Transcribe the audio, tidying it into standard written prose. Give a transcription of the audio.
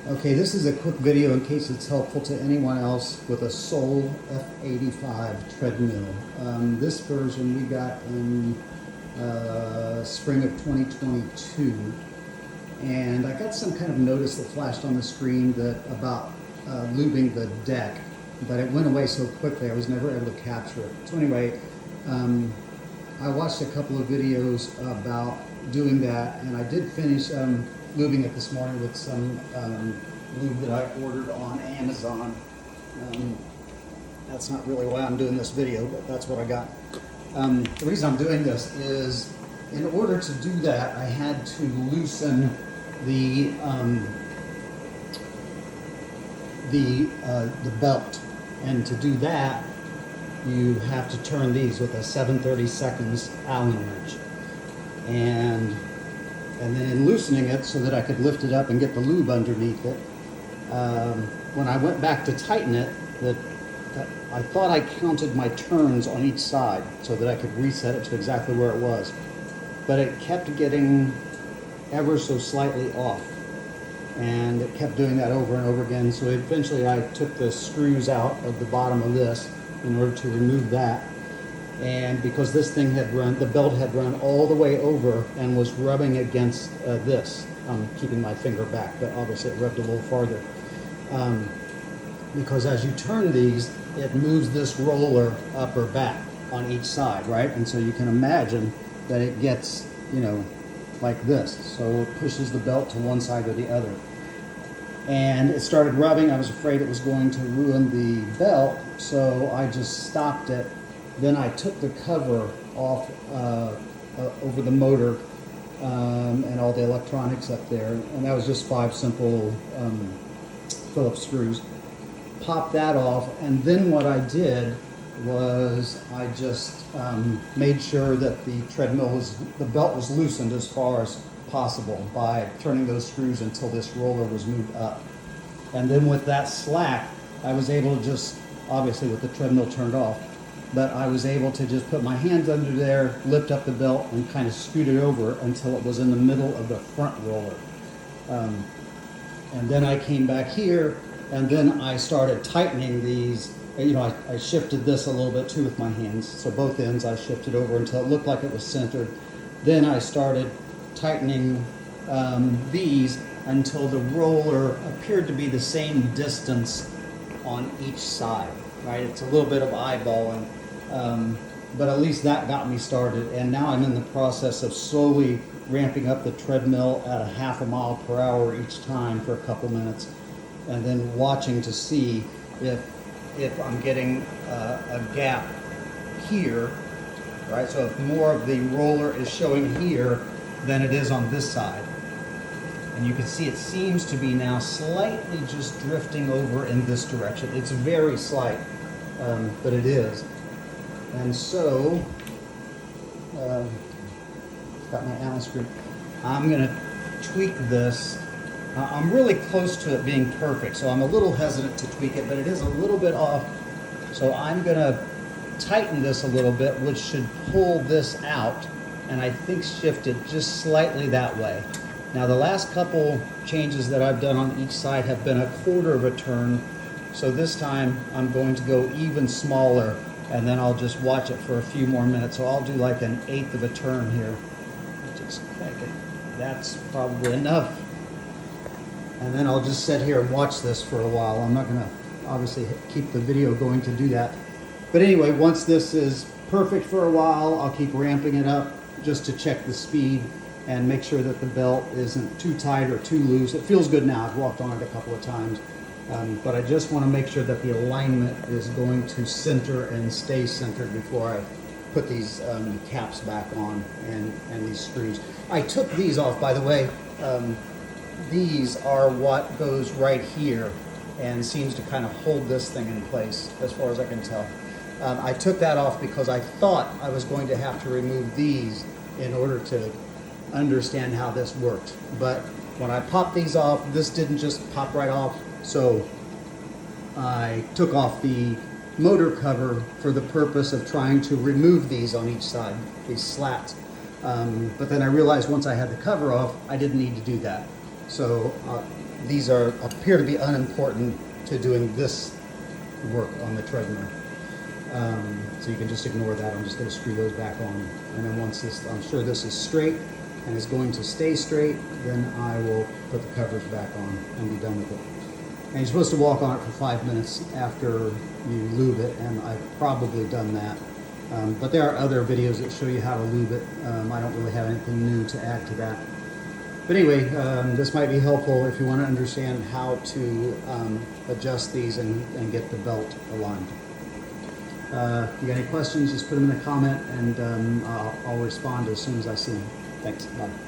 Okay, this is a quick video in case it's helpful to anyone else with a Soul F85 treadmill. This version we got in spring of 2022, and I got some kind of notice that flashed on the screen that about lubing the deck, but it went away so quickly I was never able to capture it. So anyway, I watched a couple of videos about doing that, and I did finish lubing it this morning with some lube that I ordered on Amazon. That's not really why I'm doing this video, but that's what I got. The reason I'm doing this is, in order to do that, I had to loosen the belt, and to do that, you have to turn these with a 7/32 Allen wrench, and then in loosening it so that I could lift it up and get the lube underneath it, when I went back to tighten it, I thought I counted my turns on each side so that I could reset it to exactly where it was, but it kept getting ever so slightly off, and it kept doing that over and over again. So eventually I took the screws out of the bottom of this in order to remove that, and because this thing had run, the belt had run all the way over and was rubbing against this. I'm keeping my finger back, but obviously it rubbed a little farther. Because as you turn these, it moves this roller up or back on each side, right? And so you can imagine that it gets, like this. So it pushes the belt to one side or the other. And it started rubbing. I was afraid it was going to ruin the belt, so I just stopped it. Then I took the cover off over the motor and all the electronics up there, and that was just 5 simple Phillips screws. Popped that off, and then what I did was I just made sure that the belt was loosened as far as possible by turning those screws until this roller was moved up. And then with that slack, I was able to just, obviously with the treadmill turned off, but I was able to just put my hands under there, lift up the belt, and kind of scoot it over until it was in the middle of the front roller. And then I came back here, and then I started tightening these. I shifted this a little bit too with my hands, so both ends I shifted over until it looked like it was centered. Then I started tightening these until the roller appeared to be the same distance on each side, right? It's a little bit of eyeballing, but at least that got me started. And now I'm in the process of slowly ramping up the treadmill at a 1/2 mile per hour each time for a couple minutes, and then watching to see if I'm getting a gap here, right? So if more of the roller is showing here than it is on this side. And you can see it seems to be now slightly just drifting over in this direction. It's very slight, but it is. And so, got my Allen screw. I'm going to tweak this. I'm really close to it being perfect, so I'm a little hesitant to tweak it, but it is a little bit off. So I'm going to tighten this a little bit, which should pull this out, and I think shift it just slightly that way. Now the last couple changes that I've done on each side have been 1/4 of a turn, so this time I'm going to go even smaller, and then I'll just watch it for a few more minutes. So I'll do like 1/8 of a turn here. Just crank it. That's probably enough. And then I'll just sit here and watch this for a while. I'm not going to obviously keep the video going to do that. But anyway, once this is perfect for a while, I'll keep ramping it up just to check the speed and make sure that the belt isn't too tight or too loose. It feels good now. I've walked on it a couple of times. But I just want to make sure that the alignment is going to center and stay centered before I put these caps back on and these screws. I took these off, by the way. These are what goes right here and seems to kind of hold this thing in place, as far as I can tell. I took that off because I thought I was going to have to remove these in order to understand how this worked. But when I popped these off, this didn't just pop right off, so I took off the motor cover for the purpose of trying to remove these on each side, these slats. But then I realized once I had the cover off, I didn't need to do that. So these appear to be unimportant to doing this work on the treadmill. So you can just ignore that. I'm just going to screw those back on. And then once this, I'm sure this is straight and is going to stay straight, then I will put the covers back on and be done with it. And you're supposed to walk on it for 5 minutes after you lube it, and I've probably done that. But there are other videos that show you how to lube it. I don't really have anything new to add to that. But anyway, this might be helpful if you want to understand how to adjust these and get the belt aligned. If you got any questions, just put them in a comment, and I'll respond as soon as I see them. Thanks. Bye.